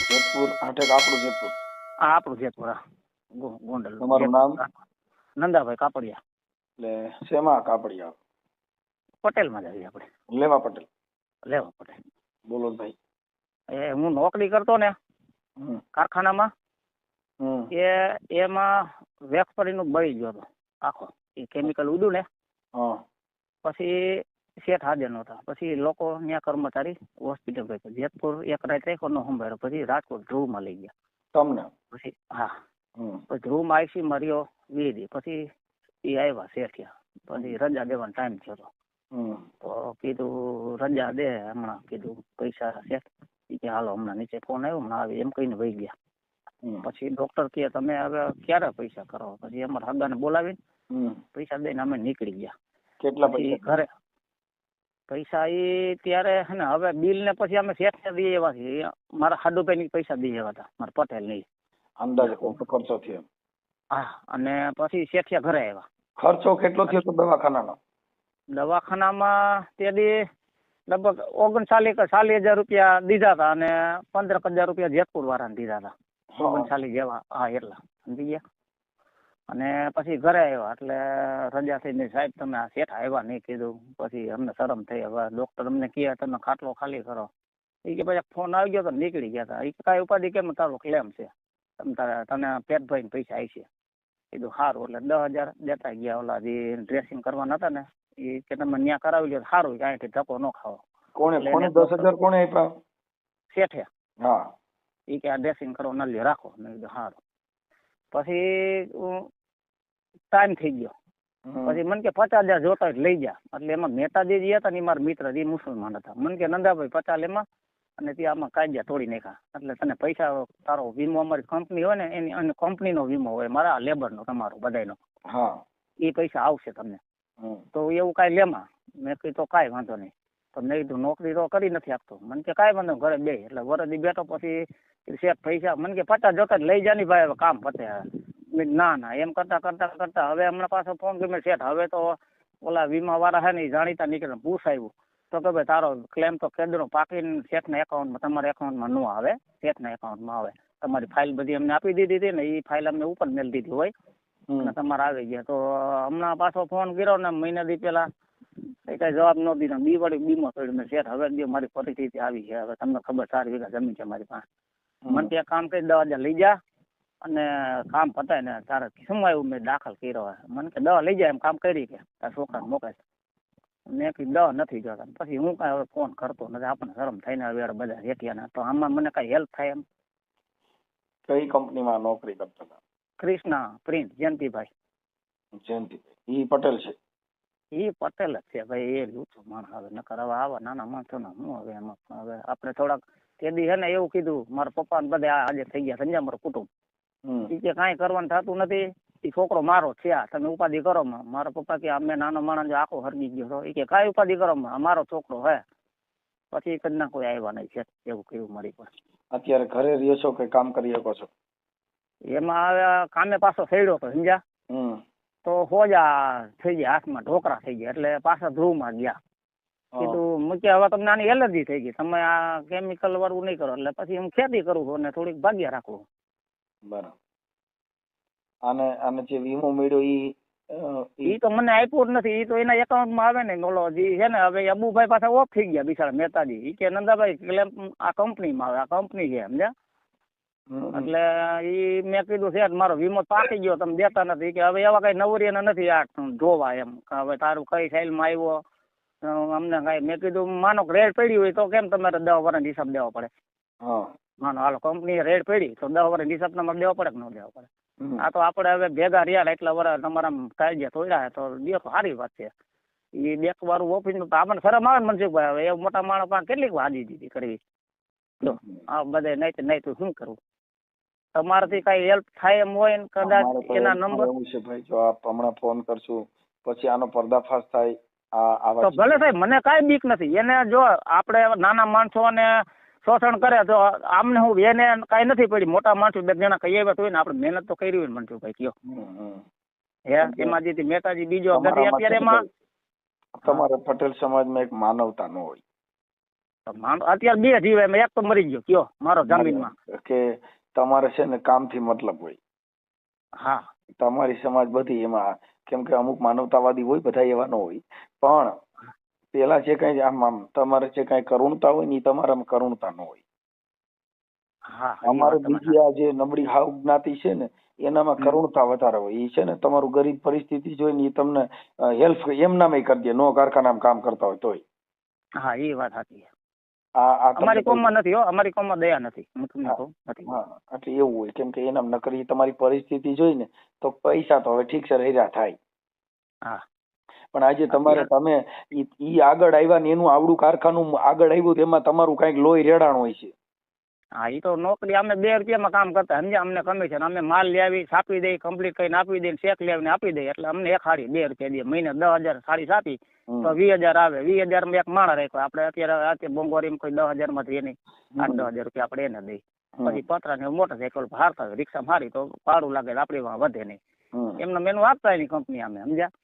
જેતપુર આઠેક આપણું જેતપુર. આ આપણું જેતપુર, ગોંડલ. તમારું નામ? નંદાભાઈ કાપડિયા. એટલે શેમાં કાપડિયા? પટેલમાં જ આવીએ આપણે. લેવા પટેલ. લેવા પટેલ. બોલો ભાઈ. એ હું નોકરી કરતો ને કારખાનામાં, એમાં વેક્સપરીનું બળી ગયો હતો આખો. એ કેમિકલ ઉડ્યું ને પછી શેઠ હાજર નહોતા. પછી લોકો ત્યાં કર્મચારી હોસ્પિટલ ગઈ. જેતપુર એક રાત રાખ્યો ન સંભાળ્યો. પછી રાજકોટ ધ્રુવમાં લઈ ગયા તમને? પછી હા, પછી ધ્રુવમાં આઈસીયુમાં રહ્યો 20 દી. પછી એ આવ્યા શેઠિયા. પછી રજા દેવાનો ટાઈમ થયો હતો. તો કીધું રજા દે હમણાં, કીધું પૈસા શેઠ કે હાલો હમણાં નીચે ફોન આવ્યો હમણાં આવે, એમ કહીને વહી ગયા. પછી ડોક્ટર કહે તમે હવે ક્યારે પૈસા કરો? પછી અમારા હગાને બોલાવીને પૈસા દઈને અમે નીકળી ગયા. કેટલા પૈસા? ઘરે પૈસા એ ત્યારે હે ને, હવે બિલ ને પછી અમે શેઠ દઈ એવા છીએ. મારા હાડુભાઈ પૈસા દઈ એવા હતા, મારા પટેલ નહીં. અંદાજે ખર્ચો થયો? હા, અને પછી શેઠિયા ઘરે આવ્યા. ખર્ચો કેટલો થયો હતો દવાખાનાનો? દવાખાનામાં તે દી લગભગ 39,000 રૂપિયા દીધા હતા અને 15,000 રૂપિયા જેતપુર વાળાને દીધા હતા. 39 જેવા, હા એટલા સમજી ગયા. અને પછી ઘરે આવ્યા એટલે રજા થઈને સાહેબ તમે આ શેઠ આવ્યા નહીં, કીધું. પછી અમને શરમ થઈ. હવે ડોક્ટર અમને કહે તમે ખાટલો ખાલી કરો. એ કે પછી ફોન આવી ગયો તો નીકળી ગયા હતા. એ કાંઈ ઉપાધિ કેમ તારો ક્લેમ છે, તને પેટ ભરીને પૈસા આવી છે. કીધું સારું. એટલે 10,000 દેતા ગયા. ઓલા જે ડ્રેસિંગ કરવાના હતા ને એ કે તમે ત્યાં કરાવી લો સારું, કાંઈથી ધક્કો ન ખાઓ. કોને 10,000 કોને આપ્યા? શેઠે. હા, એ કે આ ડ્રેસિંગ કરો ન લ્યો રાખો. મેં કીધું સારું. પછી ટાઈમ થઈ ગયો. પછી મને કે 50,000 જોતા લઈ જા. એટલે એમાં મહેતાજી જે હતા ને એ મારા મિત્ર, એ મુસલમાન હતા. મને કે નંદાભાઈ 50 લેમાં અને ત્યાં આમાં કાયદા તોડી નાખ્યા. એટલે તને પૈસા, તારો વીમો અમારી કંપની હોય ને એની, અને કંપનીનો વીમો હોય, મારા લેબરનો તમારો બધાનો, એ પૈસા આવશે તમને. તો એવું કાંઈ લેમાં? મેં કીધું તો કાંઈ વાંધો નહીં. તો મેં કીધું નોકરી તો કરી નથી આપતો. મને કે કાંઈ વાંધો ઘરે બે. એટલે વરદી બેઠો. પછી શેઠ પૈસા મને કે 50 જોતા લઈ જા ની ભાઈ, હવે કામ પતે. ના એમ કરતા હવે હમણાં પાછો ફોન કર્યો શેઠ. હવે તો ઓલા વીમા વાળા છે ને એ જાણીતા નીકળે પૂછાયું તો કે ભાઈ તારો ક્લેમ તો કેન્દ્રો પાકીને શેઠના એકાઉન્ટમાં, તમારા એકાઉન્ટમાં ન આવે, શેઠના એકાઉન્ટમાં આવે. તમારી ફાઇલ બધી અમને આપી દીધી હતી ને, એ ફાઇલ અમને ઉપર મેળ દીધી હોય અને તમારે આવી ગયા. તો હમણાં પાછો ફોન કર્યો ને મહિના દી પેલા, એ કઈ જવાબ ન દીધો. બીમો પડ્યો. મેં શેઠ હવે દો, મારી પરિસ્થિતિ આવી છે. હવે તમને ખબર 4 વીઘા જમીન છે મારી પાસે. મને ત્યાં કામ કરી 10,000 લઈ જા અને કામ પતાય ને તારે શું આવ્યું મેં દાખલ કર્યો. મને કે દવા લઈ જાય એમ કામ કરી કે તારા છોકરાને મોકલે. મેં કીધું દવા નથી જોતા. પછી હું કાંઈ હવે ફોન કરતો નથી. આપણને શરમ થઈને હવે બધા રેટિયાના. તો આમાં મને કાંઈ હેલ્પ થાય એમ? કઈ કંપનીમાં નોકરી કરતા હતા? ક્રિષ્ના પ્રિન્ટ, જયંતિભાઈ. જયંતિભાઈ ઈ પટેલ છે? એ પટેલ જ છે ભાઈ. એ લૂછો માણસ. હવે નકર હવે આવા નાના માણસો ના હું હવે એમાં. હવે આપણે થોડાક તેદી છે ને એવું કીધું મારા પપ્પા ને બધા આજે થઈ ગયા સમજ્યા મારું કુટુંબ. એ કે કાંઈ કરવાનું થતું નથી. એ છોકરો મારો છે, તમે ઉપાધિ કરો. મારા પપ્પા કે અમે નાનો માણસ જો આખો હરગી ગયો છો. એ કે કાંઈ ઉપાધિ કરો, મારો છોકરો હે. પછી કદના કોઈ આવ્યા નહીં છે એવું કહ્યું મારી પાસે. અત્યારે ઘરે રહ્યો છો કે કામ કરી શકો છો? એમાં હવે કામે પાછો થયો તો સમજ્યા. તો હોજા થઈ ગયા, હાથમાં ઢોકરા થઈ ગયા. એટલે પાછા ધ્રુવમાં ગયા. કીધું મૂક્યા હવે તમને આની એલર્જી થઈ ગઈ, તમે આ કેમિકલ વાળું નહીં કરો. એટલે પછી હું ખેતી કરું છું અને થોડીક ભાગ્યા રાખું. બરાબર. આને જે વીમો મળ્યો ઈ તો મને આપ્યો જ નથી. ઈ તો એના એકાઉન્ટમાં આવે ને. ઓલો જે છે ને હવે અબુભાઈ પાછા ઓફ થઈ ગયા બિચારા મહેતાજી. ઈ કે નંદાભાઈ ક્લેમ આ કંપનીમાં આવે, આ કંપની છે સમજ્યા. એટલે ઈ મેં કીધું છે મારો વીમો પાકી ગયો, તમે દેતા નથી. કે હવે એવા કઈ નવરીને નથી આ જોવા એમ. હવે તારું કઈ સાઇલમાં આવ્યો અમને કઈ. મેં કીધું માનો રેડ પડી હોય તો કેમ તમારે 10 વર્ષનો હિસાબ દેવો પડે? માનો હાલો કંપની રેડ પડી તો 10 વર્ષનો હિસાબ તમારે દેવો પડે કે ન દેવો પડે? આ તો આપણે હવે ભેગા રહ્યા એટલા વર્ષ તમારા કાયદા તોડ્યા તો દે તો સારી વાત છે. એ બેક વાળું ઓફિસ નું તો આપણને શરમ આવે ને મનસુખભાઈ. હવે એ મોટા માણસ પાસે કેટલીક હાજી દીધી કરવી. જો આ બધા નહીં તો શું કરવું? તમારાથી કઈ હેલ્પ થાય એમ હોય ને કદાચ એના નંબર. જો આપ હમણાં ફોન કરશું પછી આનો પર્દાફાશ થાય તો ભલે સાહેબ, મને કાંઈ બીક નથી. એને જો આપણે નાના માણસોને શોષણ કરે તો આમને હું એને કાંઈ નથી પડી. મોટા માણસો 2 જણા કહી આવ્યા તો ને આપણે મહેનત તો કરી હોય ને મનસુખભાઈ કયો. હે એમાં જે મહેતાજી બીજો અત્યારે એમાં તમારે પટેલ સમાજમાં એક માનવતા ન હોય. તો અત્યારે 2 જીવ એમ એક તો મરી ગયો કયો મારો જમીનમાં. કે તમારે છે ને કામથી મતલબ હોય. હા તમારી સમાજ બધી એમાં, કેમ કે અમુક માનવતાવાદી હોય, બધા એવા ન હોય, પણ પેલા જે કઈ આમ તમારે જે કઈ કરુણતા હોય ને એ તમારામાં કરુણતા ન હોય. હા અમારે બીજી આ જે નબળી હાવ જ્ઞાતિ છે ને એનામાં કરુણતા વધારે હોય. એ છે ને તમારું ગરીબ પરિસ્થિતિ જોઈને એ તમને હેલ્પ એમ નામે કરી દે, નો કારખાનામાં કામ કરતા હોય તોય. હા એ વાત સાચી. આ અમારી કોમમાં નથી હો, અમારી કોમમાં દયા નથી. હા એટલે એવું હોય, કેમ કે એના નકરી તમારી પરિસ્થિતિ જોઈ ને તો પૈસા તો હવે ઠીક છે રહ્યા થાય. હા પણ આજે તમે ઈ આગળ આવ્યા ને એનું આવડું કારખાનું આગળ આવ્યું એમાં તમારું કઈક લોહી રેડાણ હોય છે. હા એ તો નોકરી અમે 2 રૂપિયામાં કામ કરતા સમજ્યા, અમને કમિશન, અમે માલ લઈ આવી છાપી દઈ, કમ્પ્લીટ કરીને આપી દઈએ, ચેક લેવીને આપી દઈએ, એટલે અમને એક હાડી 2 રૂપિયા દે. મહિને 10,000 સાડી છાપી તો 20,000 આવે. 20,000 માં એક માણસ રાખ્યો. આપણે અત્યારે બોંગોરીમાં કોઈ 10,000 માં જ નહીં, 8-10,000 રૂપિયા આપણે એને દઈ. પછી પતરા ને મોટરસાઇકલ હારતા હોય, રિક્ષા મારી તો ભાડું લાગે, આપડે વધે નહીં. એમને મેનુ આપતા એની કંપની અમે સમજ્યા.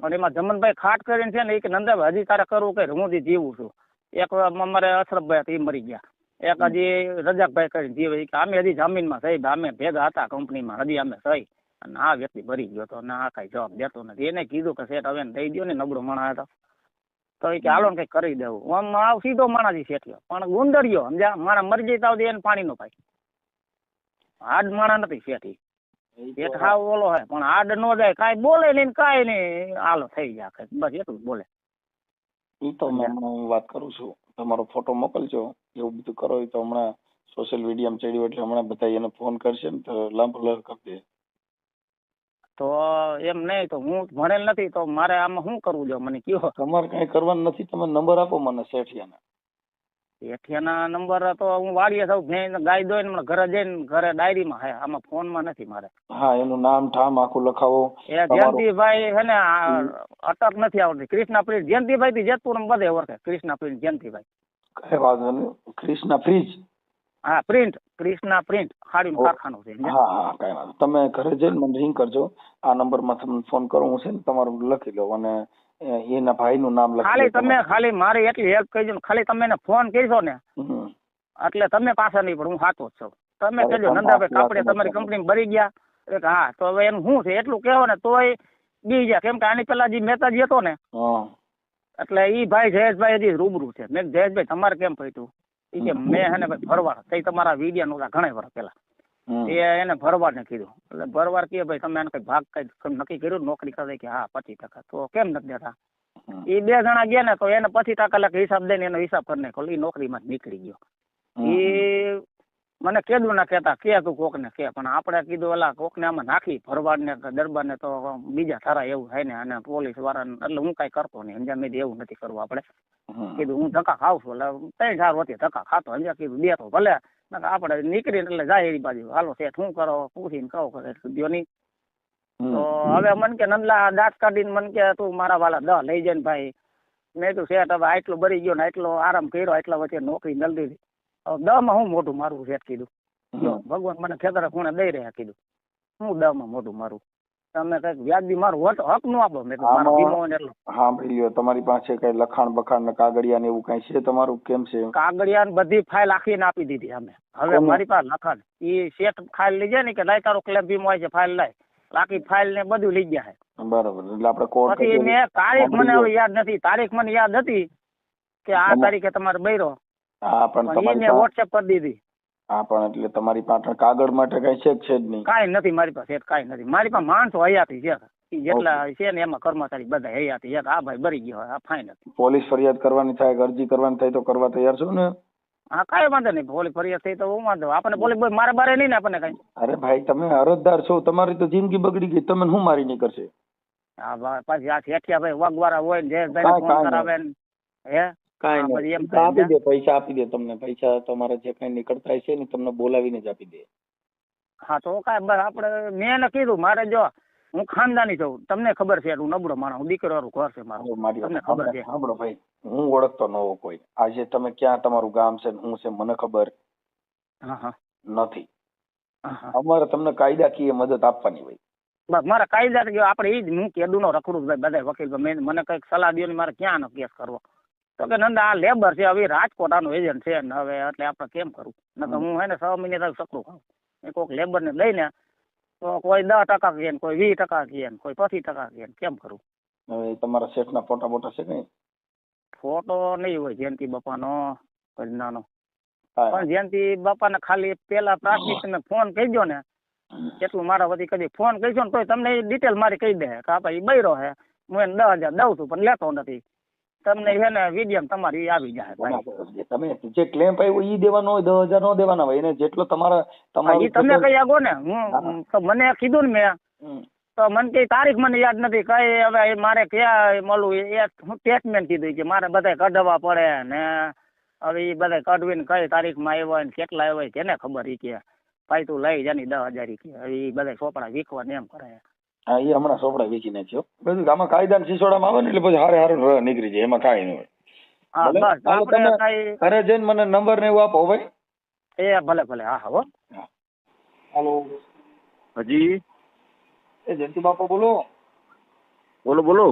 પણ એમાં જમનભાઈ ખાટ કરીને છે ને એ કે નંદાભાઈ હજી તારે કરવું કઈ, હું જીવું છું. એક અમારે અશરફભાઈ હતા એ મરી ગયા. એક હજી રજાકભાઈ કરીને જીવે કે અમે હજી જમીનમાં સહી, અમે ભેગા હતા કંપનીમાં, હજી અમે સહી. અને આ વ્યક્તિ ભરી ગયો હતો ને આ કઈ જવાબ દેતો નથી. એને કીધું કે શેઠ હવે દઈ દો ને, નબળો માણસ હતો તો એ કે હાલો ને કઈ કરી દેવું. આમ આવ સીધો માણસ શેઠિયો, પણ ગુંદરિયો સમજ્યા. મારા મરજી તાવ એને પાણી નો પાય. હાડ માણા નથી શેઠી. શેઠ હાવ ઓલો હે, પણ હાડ નો જાય, કાંઈ બોલે નહીં, કાંઈ નહીં, હાલો થઈ જાય બસ એટલું બોલે. એ તો હું વાત કરું છું, તમારો ફોટો મોકલજો. એવું બધું કરો તો હમણાં સોશિયલ મીડિયામાં ચડ્યું એટલે હમણાં બધા એને ફોન કરશે ને તો લાંબુ લહેર કરી દે. તો એમ નહીં, તો હું ભણેલ નથી તો મારે આમાં શું કરવું જોઈએ મને કયો? તમારે કઈ કરવાનું નથી, તમે નંબર આપો મને શેઠિયાના. શેઠિયાના નંબર તો હું વાડીએ થઉં, ગાય દોઈને ઘરે જઈને ઘરે ડાયરીમાં હે, આમાં ફોનમાં નથી મારે. હા એનું નામ ઠામ આખું લખાવો. એ જયંતિભાઈ હે ને અટક નથી આવડતી. કૃષ્ણા પ્રિન્ટ જયંતિભાઈ થી જેતપુર બધે ઓળખે. કૃષ્ણા પ્રિન્ટ જયંતિભાઈ. કઈ વાંધો નહીં. કૃષ્ણા ફ્રીજ. હા પ્રિન્ટ, કૃષ્ણા પ્રિન્ટ ખાડીનું કારખાનું છે. હા કઈ વાંધો. તમે ઘરે જઈને મને રિંગ કરજો. આ નંબરમાં તમને ફોન કરું હું છે ને, તમારું લખી લો અને એના ભાઈ નું નામ લખી. ખાલી તમે ખાલી મારી એટલી હેલ્પ કરજો ને, ખાલી તમે એને ફોન કરશો ને એટલે તમે પાછા નહીં પણ હું સાચો જ છું. તમે કહેજો નંદાભાઈ કાપડે તમારી કંપની ભરી ગયા. હા તો હવે એનું શું છે એટલું કહેવો ને તોય બી જાય. કેમ કે આની પેલા જે મહેતાજી હતો ને એટલે ઈ ભાઈ જયેશભાઈ હજી રૂબરૂ છે. મેં જયેશભાઈ તમારે કેમ પૈતું? એ કે મેં હે ને ભાઈ ભરવાડ કઈ તમારા વિડિયા નહોતા ઘણા વર્ષ પેલા એને ભરવાડ ને કીધું. એટલે ભરવાડ કે ભાઈ તમે એને કઈ ભાગ કઈ નક્કી કર્યું નોકરી કરે? કે હા 25%. તો કેમ નથી દેતા? એ 2 જણા ગયા ને તો એને 25% હિસાબ દઈને એનો હિસાબ કરી નાખ્યો. એ નોકરીમાં જ નીકળી ગયો. એ મને કીધું ના કેતા કે તું કોક ને કે, પણ આપણે કીધું એલા કોક ને આમાં નાખી ભરવાડ ને દરબાર ને તો બીજા સારા એવું થાય ને, અને પોલીસ વાળા એટલે હું કઈ કરતો નહીં. સમજ્યા મેં એવું નથી કરવું આપણે. કીધું હું ધક્કા ખાવ છું એટલે 3 4 વચ્ચે ધક્કા ખાતો. સમજ્યા કીધું દે તો ભલે આપણે નીકળીને એટલે જાય એની બાજુ. હાલો શેઠ શું કરો પૂછીને કહો કરે દો નહીં. તો હવે મન કે નંદલા દાંત કાઢીને મન કે તું મારા વાલા 10 લઈ જાય ને ભાઈ. મેં કીધું શેઠ હવે આટલું બરી ગયો ને આટલો આરામ કર્યો, આટલા વચ્ચે નોકરી જલ્દી 10 માં હું મોઢું મારું શેઠ? કીધું ભગવાન મને ખેતર ખૂણે દઈ રહ્યા. કીધું હું 10 માં મોઢું મારું? તમે કઈક વ્યાજબી મારું હક નું આપો. મેં હા ભાઈ તમારી પાસે કઈ લખાણ બખાણ ને કાગળિયા ને એવું કઈ છે તમારું? કેમ છે? કાગળિયા બધી ફાઇલ આખીને આપી દીધી અમે. હવે મારી પાસે લખાણ એ શેઠ ફાઇલ લઈ જાય ને કે લાય તારો ક્લેમ વીમો હોય છે ફાઇલ લાય, આખી ફાઇલ ને બધું લઈ ગયા છે. બરાબર. એટલે આપણે કોર્ટ પછી મેં તારીખ મને હવે યાદ નથી. તારીખ મને યાદ હતી કે આ તારીખે તમારે બૈરો. હા પણ એને વોટ્સએપ કરી દીધી. હા પણ એટલે તમારી પાસે કાગળ માટે કઈ છે જ નહીં? કાંઈ નથી મારી પાસે. કાંઈ નથી મારી પાસે. માણસો હયાતી છે જેટલા છે ને એમાં કર્મચારી બધા હયાતી છે. આ ભાઈ બરી ગયો આ ફાઇન. પોલીસ ફરિયાદ કરવાની થાય, અરજી કરવાની થાય તો કરવા તૈયાર છો ને? હા કાંઈ વાંધો નહીં. પોલીસ ફરિયાદ થઈ તો હું વાંધો. આપણને પોલીસ મારે બારે નહીં ને આપણને કઈ. અરે ભાઈ તમે અરજદાર છો, તમારી તો જિંદગી બગડી ગઈ. તમે શું મારી નહીં કરશે? હા પછી આ શેઠિયા ભાઈ વગવાળા હોય ને જયેશભાઈ ફોન કરાવે ને હે કાંઈ નહીં આપી દે. પૈસા આપી દે તમને. પૈસા તમારે જે કઈ નીકળતા હશે ને તમને બોલાવીને જ આપી દે. હા તો કાંઈ બસ આપણે મેં એને કીધું મારે જો હું ખાનદાની છું, તમને ખબર છે હું નબળો માણસ, હું દીકરો વાળું ઘર છે મારું, તમને ખબર છે. સાંભળો ભાઈ હું ઓળખતો ન હોઉં કોઈ. આજે તમે ક્યાં તમારું ગામ છે હું છે મને ખબર નથી. અમારે તમને કાયદાકીય મદદ આપવાની હોય. બસ મારા કાયદા આપણે એ જ હું કેદુનો રખડું ભાઈ બધા વકીલ મને કઈક સલાહ દો ને મારે ક્યાં નો કેસ કરવો. તો કે નંદા આ લેબર છે, હવે રાજકોટ આનું એજન્ટ છે ને હવે એટલે આપણે કેમ કરવું, નકર હું હે ને 6 મહિને તક સકડું ખાઉં. એ કોઈક લેબરને લઈને તો કોઈ 10% કહે ને કોઈ 20% કહે ને કોઈ 25% કહે ને કેમ કરવું. હવે તમારા શેઠના ફોટા બોટા છે કઈ? ફોટો નહીં હોય જયંતિ બાપાનો કજનાનો, હા. પણ જયંતિ બાપાને ખાલી પેલા પ્રાથમિક તમે ફોન કહી દો ને, એટલું મારા વતી કદી ફોન કહીશો ને તોય તમને ડિટેલ મારી કહી દે કે આ એ બૈરો છે, હું એને 10,000 દઉં છું પણ લેતો નથી. તમને છે ને વિડીયો તમારી આવી જાય ભાઈ. તમે જે ક્લેમ પાવ્યો ઈ દેવાનો હોય, 10,000 નો દેવાના હોય, એને જેટલો તમારા ઈ તમે કહી આગો ને. હું તો મને કીધું ને મેં તો મને કઈ તારીખ મને યાદ નથી કઈ. હવે મારે ક્યાં મળું એ હું સ્ટેટમેન્ટ કીધું કે મારે બધા કઢવા પડે ને હવે એ બધા કઢવીને કઈ તારીખમાં આવ્યા ને કેટલા આવ્યા તેને ખબર. ઈ કે ભાઈ તું લઈ જાની 10,000 કે હવે એ બધા ચોપડા વીખવા ને એમ કરે. હા, એ હમણાં ચોપડા વીખી નાખ્યો. બધું આમાં કાયદા સિસોડામાં આવે ને એટલે પછી હારે નીકળી જાય, એમાં કાંઈ નહીં હોય. હા બસ આપણે કઈ ઘરે જઈને મને નંબર ને એવું આપો ભાઈ. એ ભલે ભલે. હા હો. હાલો હજી એ જયંતિ બાપા બોલો. બોલો બોલો.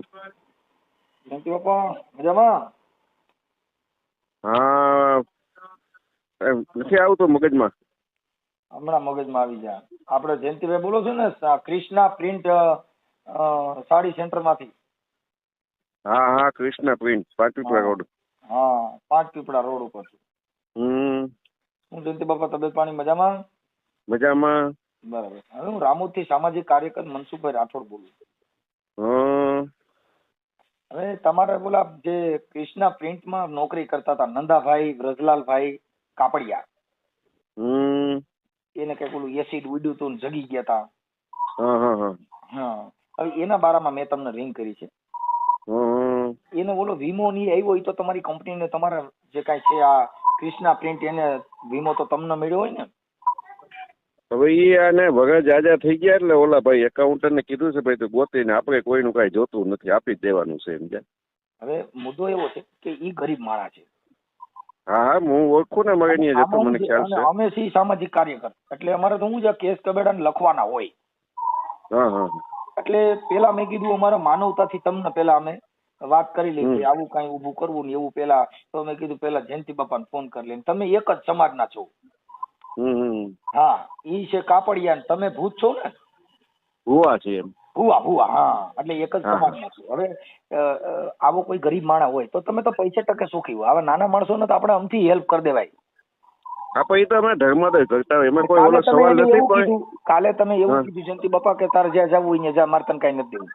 જયંતિ બાપા મજામાં? હા નથી આવતો મગજમાં. હમણાં મગજમાં આવી જાય. આપણે જયંતિભાઈ બોલો છો ને, ક્રિષ્ના પ્રિન્ટ સાડી સેન્ટર માંથી? હા હા કૃષ્ણા પ્રિન્ટ, પાટપીપળા રોડ. હા, 5 પીપળા રોડ ઉપર છું. હું જયંતિ બાપા તબિયત પાણી મજામાં? મજામાં. બરાબર. હવે હું રામોદ થી સામાજિક કાર્યકર મનસુખભાઈ રાઠોડ બોલું છું. હવે તમારે બોલા જે ક્રિષ્ના પ્રિન્ટ માં નોકરી કરતા હતા નંદાભાઈ વ્રજલાલભાઈ કાપડિયા, એને કઈક ઓલું એસિડ ઉડ્યું હતું જગી ગયા હતા. હા, હવે એના બારામાં મેં તમને રિંગ કરી છે. એને ઓલો વીમો નહીં આવ્યો, એ તો તમારી કંપનીને તમારા જે કઈ છે આ ક્રિષ્ના પ્રિન્ટ એને વીમો તો તમને મળ્યો હોય ને? હવે એ આને વગર જાજા થઈ ગયા એટલે ઓલા ભાઈ એકાઉન્ટન્ટ ને કીધું છે ભાઈ તો ગોતીને આપણે કોઈનું કઈ જોતું નથી, આપી જ દેવાનું છે એમ. હવે મુદ્દો એવો છે કે ઈ ગરીબ માણસ છે. હા હા હું ઓળખું ને મારે અહીંયા જતો, મને ખ્યાલ છે. અમે છીએ સામાજિક કાર્યકર એટલે અમારે તો હું જ કેસ કબેડા લખવાના હોય. હા હા. એટલે પેલા મેં કીધું અમારા માનવતાથી તમને પેલા અમે વાત કરી લીધી આવું કઈ ઉભું કરવું ને એવું. પેલા તો મેં કીધું પેલા જયંતિ બાપાને ફોન કરી લઈને, તમે એક જ સમાજના છો. હા, ઈ છે કાપડિયા, તમે ભૂત છો ને? ભુવા છે એમ. ભુવા. હા, એટલે એક જ સમાજના છો. હવે આવો કોઈ ગરીબ માણસ હોય તો તમે તો પૈસા ટકે સુખી હોય. આવા નાના માણસો ને તો આપણે અમથી હેલ્પ કરી દેવાય. આપણે એ તો અમે ધર્મોદય કરતા હોય, એમાં કોઈ ઓલો સવાલ નથી. પણ કાલે તમે એવું કીધું જયંતિ બાપા કે તારે જ્યાં જવું હોય ત્યાં મારે તને કઈ નથી દેવું.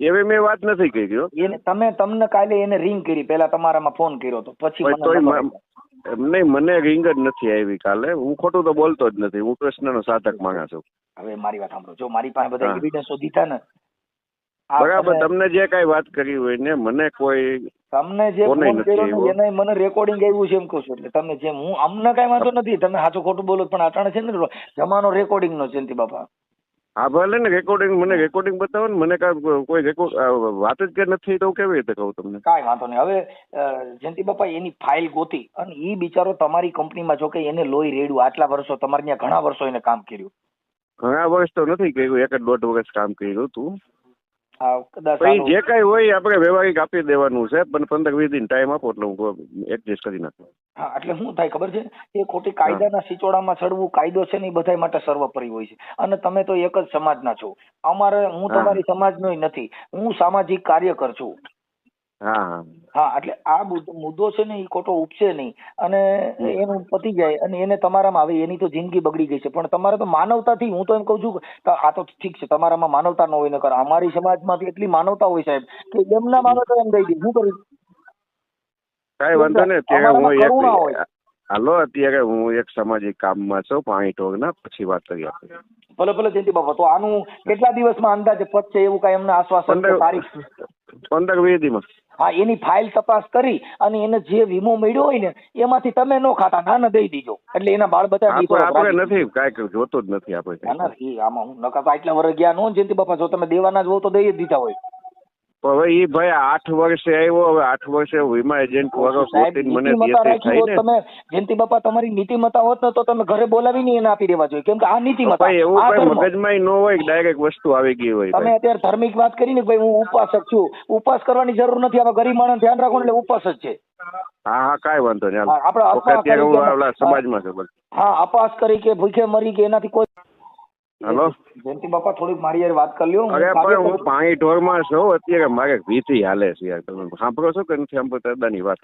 એવી મેં વાત નથી કરી. એને તમને કાલે એને રિંગ કરી, પેલા તમારામાં ફોન કર્યો તો પછી નહીં, મને રિંગ જ નથી આવી કાલે. હું ખોટું તો બોલતો જ નથી, હું કૃષ્ણનો સાધક માણસ છું. હવે મારી વાત સાંભળો, જો મારી પાસે બધા એવિડન્સો દીધા ને બરાબર, તમને જે કઈ વાત કરી હોય ને મને કોઈ તમને જે ફોન કર્યો ને એને મને રેકોર્ડિંગ આવ્યું છે એમ કહું છું. એટલે તમે જેમ હું અમને કઈ વાંધો નથી, તમે સાચું ખોટું બોલો, પણ અટાણે છે ને જમાનો રેકોર્ડિંગ નો જયંતિ બાપા. હા ભલે ને રેકોર્ડિંગ, મને રેકોર્ડિંગ બતાવો ને. મને કોઈ વાત જ કે નથી તો કેવી રીતે કહું તમને? કાંઈ વાંધો નહીં. હવે જયંતિ બાપા એની ફાઇલ ગોતી અને ઈ બિચારો તમારી કંપનીમાં, જો કે એને લોહી રેડ્યું, આટલા વર્ષો તમારે ત્યાં ઘણા વર્ષો એને કામ કર્યું. ઘણા વર્ષ તો નથી કર્યું, 1.5 વર્ષ કામ કર્યું હતું. કદાચ જે કઈ હોય આપણે વ્યવહારિક આપી દેવાનું છે, પણ 15-20 દિન ટાઈમ આપો એટલે હું એડજસ્ટ કરી નાખું. હા, એટલે શું થાય ખબર છે, એ ખોટી કાયદાના સિચોડામાં ચડવું, કાયદો છે ને એ બધા માટે સર્વોપરી હોય છે. અને તમે તો એક જ સમાજના છો. હું તમારી સમાજનો નથી, હું સામાજિક કાર્યકર છું. હા, એટલે આ મુદ્દો છે ને એ ખોટો ઉપસે નહીં અને એનું પતી જાય અને એને તમારામાં આવે, એની તો જિંદગી બગડી ગઈ છે. પણ તમારે તો માનવતાથી, હું તો એમ કઉ છું આ તો ઠીક છે તમારામાં માનવતા ન હોય, નકર અમારી સમાજમાંથી એટલી માનવતા હોય સાહેબ કે એમના માનવતા એમ દઈ દે. શું કર્યું? કઈ વાંધો નહીં. અત્યારે અત્યારે હું એક સામાજિક કામમાં છું, પાણી ટોગના, પછી વાત કરીએ આપણે. ભલે ભલે જયંતિ બાપા. તો આનું કેટલા દિવસમાં અંદાજે પતશે એવું કઈ એમને આશ્વાસન? 15-20 દિવસ. હા, એની ફાઇલ તપાસ કરી અને એને જે વીમો મળ્યો હોય ને એમાંથી તમે નો ખાતા નાના દઈ દીજો, એટલે એના બાળ બધા આપણે નથી કાંઈ જોતું જ નથી આપણે. આમાં હું નકા આટલા વર્ષ ગયા નો જયંતિ બાપા. જો તમે દેવાના જ હો તો દઈ જ દીધા હોય. પણ હવે ઈ ભાઈ 8 વર્ષે આવ્યો, હવે 8 વર્ષે વીમા એજન્ટ વગર સાહેબ, ગોતીને મને નીતિમત્તા દેતી રાખી થાય હોત ને. તમે, જયંતિ બાપા તમારી નીતિમત્તા હોત ને તો તમે ઘરે બોલાવીને એને આપી દેવા જોઈએ, કેમ કે આ નીતિમત્તા, ભાઈ એવું આ કઈ ધર્મ. મગજમાં ન હોય, ડાયરેક્ટ વસ્તુ આવી ગઈ હોય. તમે અત્યારે ધાર્મિક વાત કરી ને ભાઈ હું ઉપાસક છું, ઉપાસ કરવાની જરૂર નથી, આવા ગરીબ માણસ ધ્યાન રાખો એટલે ઉપાસ જ છે. હા હા કાંઈ વાંધો નહીં. હા, આપણે હાલ અપવાસ અત્યારે કરી હું કે ઓલા સમાજમાં છું બસ. હા, અપાસ કરી કે ભૂખે મરી કે એનાથી કોઈ. હલો જયંતિ બાપા થોડીક મારી યાર વાત કરી લ્યો. અરે પણ હું પાણી ઢોરમાં છું અત્યારે, મારે વીથી હાલે છે યાર. તમે સાંભળો છો કે નથી સાંભળતા દાદાની વાત?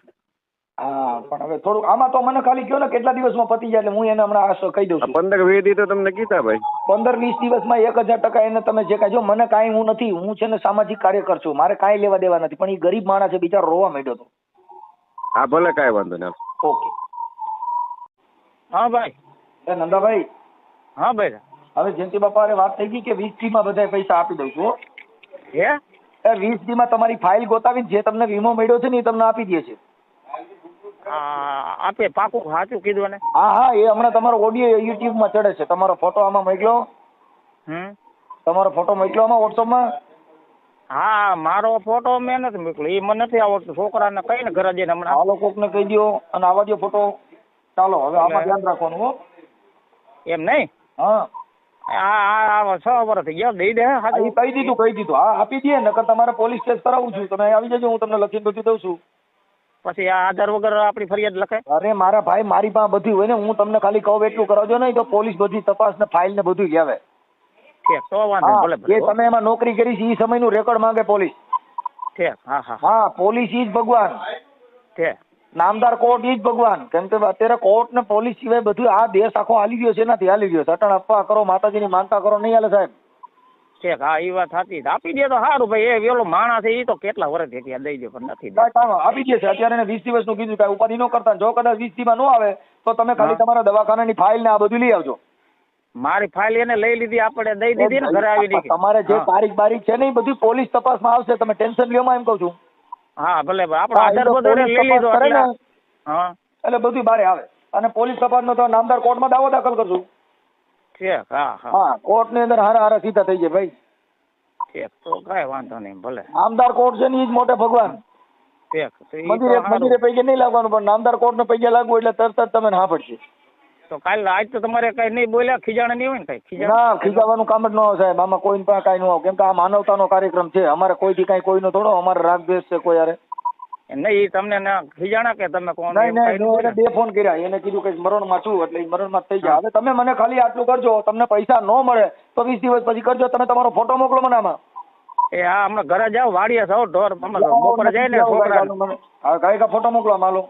હા, પણ હવે થોડુંક આમાં તો મને ખાલી કહો ને કેટલા દિવસમાં પતી જાય એટલે હું એને હમણાં આશો કહી દઉં છું. 15-20 દી તો તમને કીધા ભાઈ. 15-20 દિવસમાં 1000% એને તમે જે કાંઈ જો, મને કાંઈ હું નથી, હું છે ને સામાજિક કાર્યકર છું, મારે કાંઈ લેવા દેવા નથી, પણ એ ગરીબ માણસ છે બિચારો રોવા માંડ્યો હતો. હા ભલે કાંઈ વાંધો નહીં. ઓકે. હા ભાઈ. એ નંદાભાઈ. હા ભાઈ. હવે જયંતિ બાપા વાત થઈ ગઈ કે 20 માં બધા પૈસા આપી દઉં છું. હે? એ 20 માં તમારી ફાઇલ ગોતાવી જે તમને વીમો મળ્યો છે ને એ તમને આપી દે છે. આપે પાકું સાચું કીધું ને? હા હા, એ હમણાં તમારો ઓડિયો યુટ્યુબ માં ચડે છે, તમારો ફોટો આમાં મોકલો. તમારો ફોટો મોકલો આમાં વોટ્સઅપમાં. હા, મારો ફોટો મેં નથી મોકલ્યો, એ મને નથી આવડતું. છોકરાને કઈ ને ઘરે જઈને હમણાં આ લોકોને કહી દો અને આવા દો ફોટો. ચાલો હવે આમાં ધ્યાન રાખવાનું હો. એમ નહીં? હા, 6 વર્ષ થઈ ગયા, દઈ દે. એ કહી દીધું. હા, આપી દે, નકર તમારે પોલીસ કેસ કરાવું છું, તમે આવી જજો, હું તમને લખીને બધું દઉં છું. પછી આ આધાર વગર આપણી ફરિયાદ લખે? અરે મારા ભાઈ, મારી પાસે બધું હોય ને, હું તમને ખાલી કહું એટલું કરાવજો નહીં તો પોલીસ બધી તપાસ ને ફાઇલ ને બધું લેવે. ઠીક, તો વાંધો ભલે એ તમે એમાં નોકરી કરી છે એ સમયનું રેકોર્ડ માંગે પોલીસ. ઠીક. હા હા હા, પોલીસ ઈ જ ભગવાન, ઠીક. નામદાર કોર્ટ ઈ જ ભગવાન. કેમ કે અત્યારે કોર્ટ ને પોલીસ સિવાય બધું આ દેશ આખો હાલી ગયો છે, એનાથી હાલી ગયો. સટણ અપવા કરો, માતાજીની માનતા કરો, નહીં હાલે સાહેબ. ઠીક. હા, એ વાત સાચી. આપી દે તો સારું ભાઈ. એ વેલો માણસ છે, એ તો કેટલા વર્ષથી ત્યાં દઈ દે પણ નથી દે. આપી દે છે. અત્યારે એને 20 દિવસનું કીધું, કાંઈ ઉપાધિ ન કરતા. જો કદાચ 20 દીમાં ન આવે તો તમે ખાલી તમારા દવાખાનાની ફાઇલ ને આ બધું લઈ આવજો. મારી ફાઇલ એને લઈ લીધી, આપણે દઈ દીધી ને ઘરે આવી દીધી. તમારે જે તારીખ છે ને એ બધી પોલીસ તપાસમાં આવશે, તમે ટેન્શન લ્યો માં, એમ કહું છું. હા ભલે, આપણો આધાર બધો લઈ લીધો એટલે બધું બારે આવે. અને પોલીસ તપાસનો તો નામદાર કોર્ટમાં દાવો દાખલ કરશું. ઠીક. હા હા, કોર્ટ ની અંદર હારા સીધા થઈ જાય ભાઈ. ઠીક, તો કઈ વાંધો નહીં. ભલે, નામદાર કોર્ટ છે ને એ જ મોટે ભગવાન. ઠીક. મંદિરે પૈકી નહીં લાગવાનું, પણ નામદાર કોર્ટ ને પૈકી લાગવું એટલે તરત જ તમે હા પડશે. તો કાલ આજ તો તમારે કઈ નહીં બોલ્યા, ખીજાણા નહીં હોય ને કઈ? ના, ખીજાવાનું કામ જ ન હોય સાહેબ. આમાં કોઈ પાસે કઈ ન હોય, કેમ કે આ માનવતાનો કાર્યક્રમ છે. અમારે કોઈથી કઈ કોઈનો થોડો અમારે રાગ દ્વેષ છે કોઈ યારે નહીં. તમને ખીજાણા કે તમે કોણ? નહીં, એને 2 ફોન કર્યા. એને કીધું કે મરણમાં છું, એટલે મરણમાં થઈ જાય. હવે તમે મને ખાલી આટલું કરજો, તમને પૈસા ન મળે તો 20 દિવસ પછી કરજો. તમે તમારો ફોટો મોકલો મને આમાં. એ હા, હમણાં ઘરે જાવ, વાડીએ જાવ, ઢોર બપોરે જાય ને છોકરા. હા, કઈ ફોટો મોકલો માલો.